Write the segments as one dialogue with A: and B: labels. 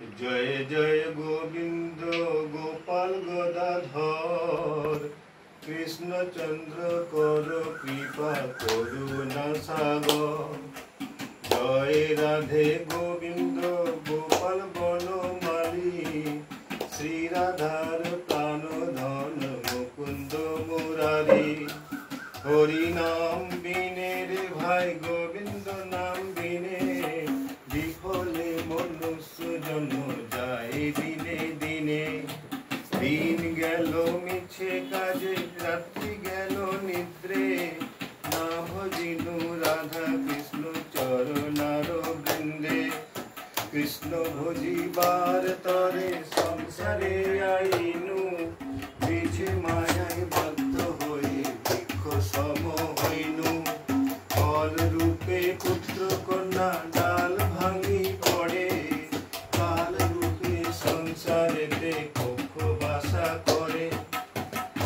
A: জয় জয় গোবিন্দ গোপাল গদাধর, কৃষ্ণচন্দ্র কর কৃপা করুণা সাগর। জয় রাধে গোবিন্দ গোপাল বনমালী, শ্রী রাধার প্রাণ ধন মুকুন্দ মুরারি। হরি নাম বিনে রে ভাই গোবিন্দ নাম বিনে, বিফলে মনুষ্য জন্ম যায় দিনে দিনে। দিন গেল মিছে কাজে, রাত্রি গেল নিদ্রে, না ভজিনু রাধা কৃষ্ণ চরণার বৃন্দে। কৃষ্ণ ভজিবার তরে সংসারে আইনু, বিঝে মায়ায় বাধ্য হয়ে বৃক্ষ সম হইনু। ফল রূপে পুত্র কন্যা ডাল ভাঙি পড়ে, কাল রূপে সংসারেতে কক্ষ বাসা করে।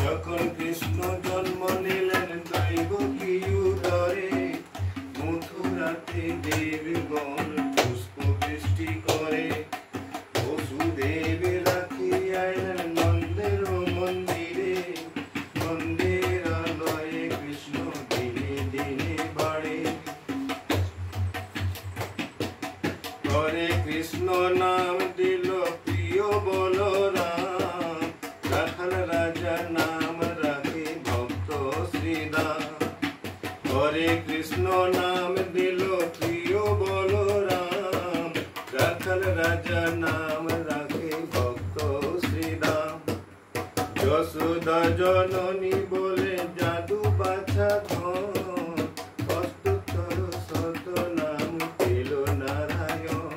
A: যখন কৃষ্ণ জন্ম নিলেন দৈব কি উদরে, মথুরাতে দেবগণ পুষ্প বৃষ্টি করে। বসুদেব রাখি আইলেন নন্দের মন্দিরে, নন্দের আলয়ে কৃষ্ণ দিনে দিনে বাড়ে। করে কৃষ্ণ নাম দিল প্রিয় বলরাম, রাখাল রাজা নাম রাখে ভক্ত শ্রীদাম। করে কৃষ্ণ নাম দিল প্রিয় বলরাম, রাখাল রাজা নাম রাখে ভক্ত শ্রীদাম। যশোদা জননী বলে জাদু বাছা ধন, অষ্টোত্তর শত নাম পেল নারায়ণ।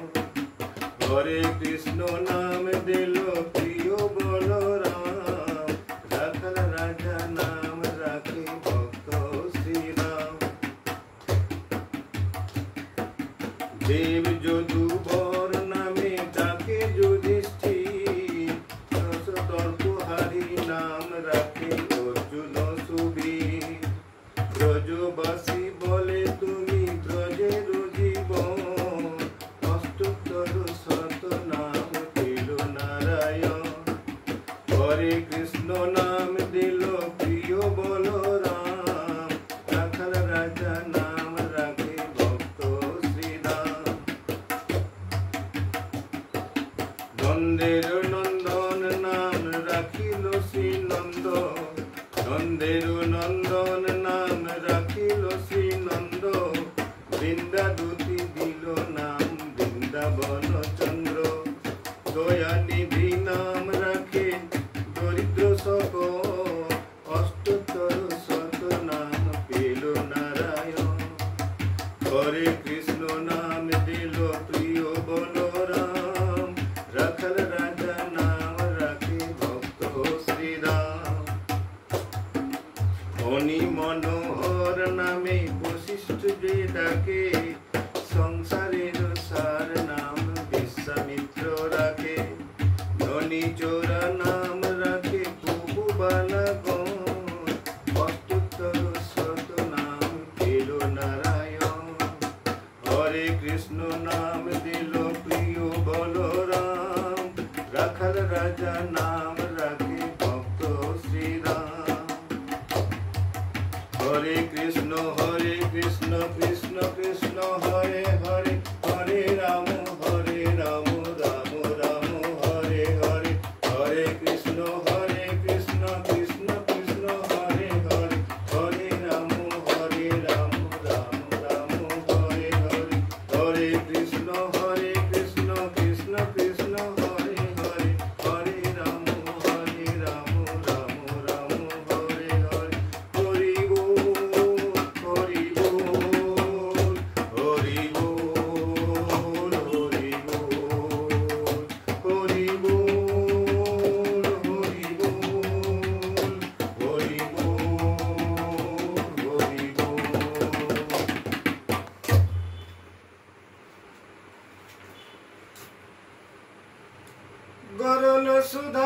A: হরে কৃষ্ণ নাম দিল প্রিয় বলরাম, রাখাল রাজা নাম রাখে ভক্ত শ্রীরাম। দেব যদুবর নামে ডাকে যুধিষ্ঠির, দশদর্পহারি নাম রাখে অর্জুন সুবীর। ব্রজবাসী বলে তুমি ব্রজের জীবন, অষ্টোত্তর শত নাম পেল নারায়ণ। হরে কৃষ্ণ নাম দিল প্রিয় বলরাম, রাখাল রাজা নাম রাখে ভক্ত শ্রীরাম। নন্দের নন্দন নাম রাখিল শ্রীনন্দ, নন্দের নন্দন নাম রাখিল শ্রীনন্দ। বৃন্দাদূতি দিল নাম বৃন্দাবন চন্দ্র, দয়ানিধি নাম রাখে দরিদ্র সকল, অষ্টোত্তর শত নাম পেল নারায়ণ। হরে কৃষ্ণ নাম দিল প্রিয় বলরাম, রাখাল রাজা নাম রাখে ভক্ত শ্রীরাম। ফণি মনোহর নামে বশিষ্ঠ যে ডাকে, সংসারের সার নাম বিশ্বামিত্র রাখে। ধনী চোরা নাম রাখে প্রভু বালাগণ, অষ্টোত্তর শত নাম পেল নারায়ণ। হরে কৃষ্ণ নাম দিল প্রিয় বলরাম, রাখাল রাজা নাম